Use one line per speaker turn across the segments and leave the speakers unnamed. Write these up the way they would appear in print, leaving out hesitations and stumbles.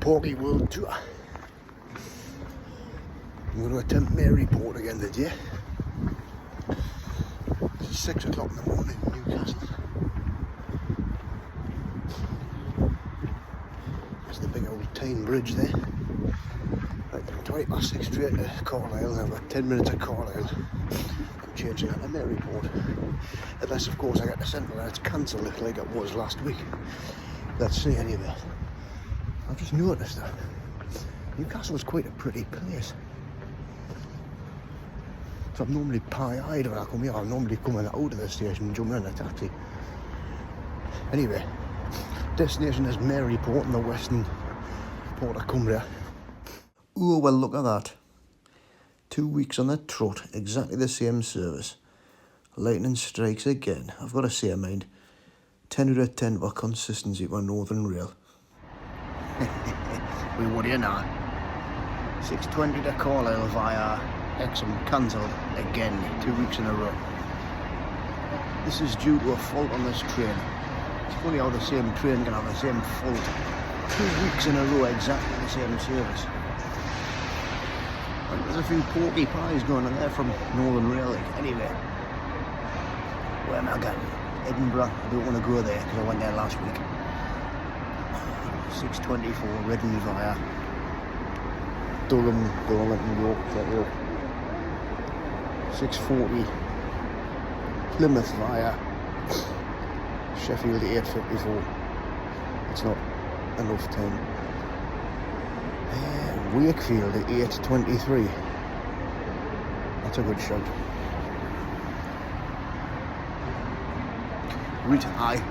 Parkrun World Tour. I'm going to attempt Maryport again today. This is 6 o'clock in the morning in Newcastle. There's the big old Tyne Bridge there. Right, 6:20 straight to Carlisle. I've got 10 minutes at Carlisle. I'm changing out to Maryport. Unless, of course, I get to Central and it's cancelled like it was last week. Let's see anyway. I've just noticed that Newcastle is quite a pretty place. So I'm normally pie-eyed when I come here. I'm normally coming out of the station and jumping in a taxi. Anyway, destination is Maryport in the western port of Cumbria. Oh, well, look at that. 2 weeks on the trot, exactly the same service. Lightning strikes again. I've got to say, I mind, 10 out of 10 for consistency for Northern Rail. We would here now. 6:20 to Carlisle via Exham, cancelled again, 2 weeks in a row. This is due to a fault on this train. It's funny how the same train can have the same fault. 2 weeks in a row, exactly the same service. And there's a few porky pies going on there from Northern Rail. Anyway, where am I going? Edinburgh. I don't want to go there because I went there last week. 6:24 Reading via Durham, Darlington, York. 6:40 Plymouth via Sheffield 8:54. It's not enough time. Wakefield at 8:23. That's a good shout. Route I.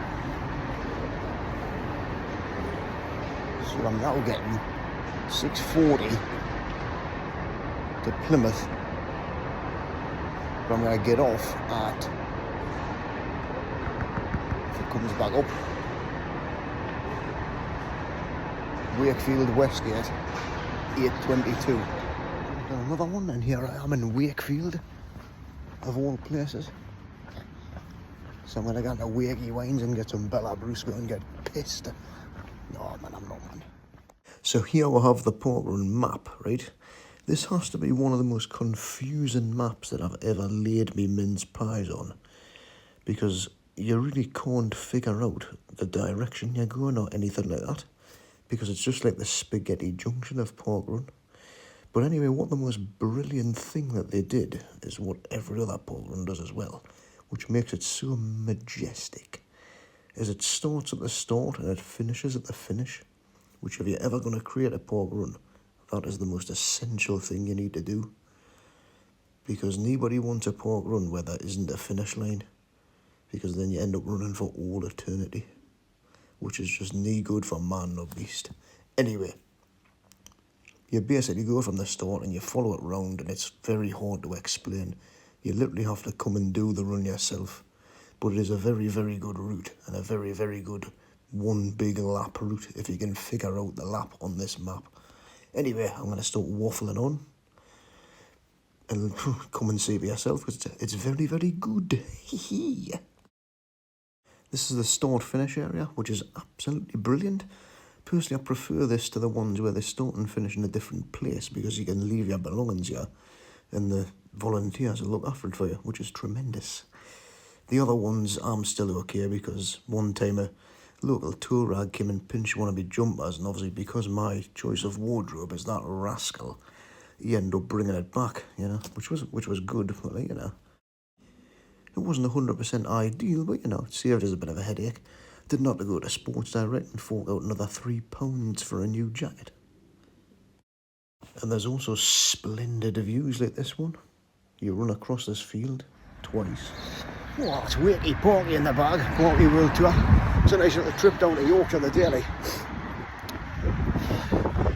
So I'm now getting 6:40 to Plymouth. But I'm going to get off at, if it comes back up, Wakefield Westgate, 8:22. Another one, and here I am in Wakefield, of all places. So I'm going to go to Wakey Wines and get some Bella Brusco and get pissed. No, man, I'm not, man. So here we have the Parkrun map, right? This has to be one of the most confusing maps that I've ever laid me mince pies on. Because you really can't figure out the direction you're going or anything like that. Because it's just like the spaghetti junction of Parkrun. But anyway, what the most brilliant thing that they did is what every other Parkrun does as well, which makes it so majestic, is it starts at the start and it finishes at the finish, which if you're ever going to create a Parkrun, that is the most essential thing you need to do. Because nobody wants a Parkrun where there isn't a finish line, because then you end up running for all eternity, which is just no good for man nor beast. Anyway, you basically go from the start and you follow it round, and it's very hard to explain. You literally have to come and do the run yourself. But it is a very, very good route, and a very, very good one big lap route if you can figure out the lap on this map. Anyway, I'm going to start waffling on. And come and see for yourself, because it's very, very good. This is the start-finish area, which is absolutely brilliant. Personally, I prefer this to the ones where they start and finish in a different place, because you can leave your belongings here, and the volunteers will look after it for you, which is tremendous. The other ones, I'm still okay, because one time a local tour rag came and pinched one of my jumpers, and obviously because my choice of wardrobe is that rascal, he ended up bringing it back, you know, which was good, but like, you know, it wasn't 100% ideal, but you know, it saved us a bit of a headache. Didn't have to go to Sports Direct and fork out another £3 for a new jacket. And there's also splendid views like this one. You run across this field twice. Oh, it's Wakey Parky in the bag, Parkrun World Tour. It's a nice little trip down to Yorkshire the daily.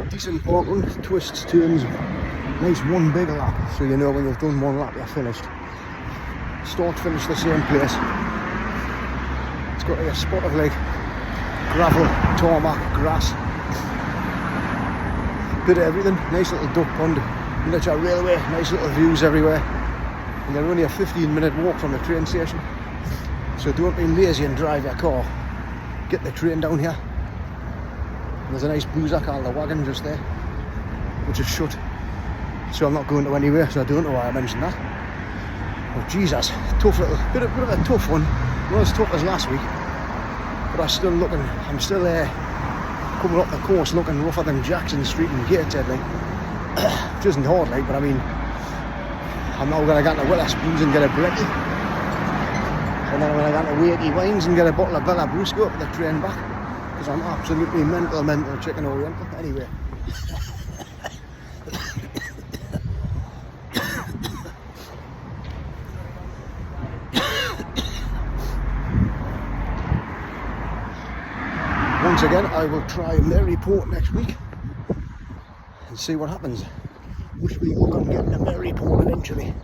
Decent Parkrun, twists, turns, nice one big lap, so you know when you've done one lap you're finished. Start, finish the same place. It's got like a spot of like gravel, tarmac, grass, bit of everything. Nice little duck pond, miniature railway, nice little views everywhere. And you're only a 15-minute walk from the train station. So don't be lazy and drive your car. Get the train down here. There's a nice boozer called the Wagon just there, which is shut. So I'm not going to anywhere, so I don't know why I mentioned that. Oh Jesus, tough little, bit of a tough one. Not as tough as last week, but I'm still coming up the course looking rougher than Jackson Street and Gateshead, like. Which isn't hard, like, but I mean, I'm now going to get to Witherspoons and get a brekkie. And then I'm going to go to Wakey Wines and get a bottle of Bella Brusco up the train back. Because I'm absolutely mental chicken oriental. Anyway. Once again, I will try Maryport next week and see what happens. Wish we luck on getting to Maryport eventually.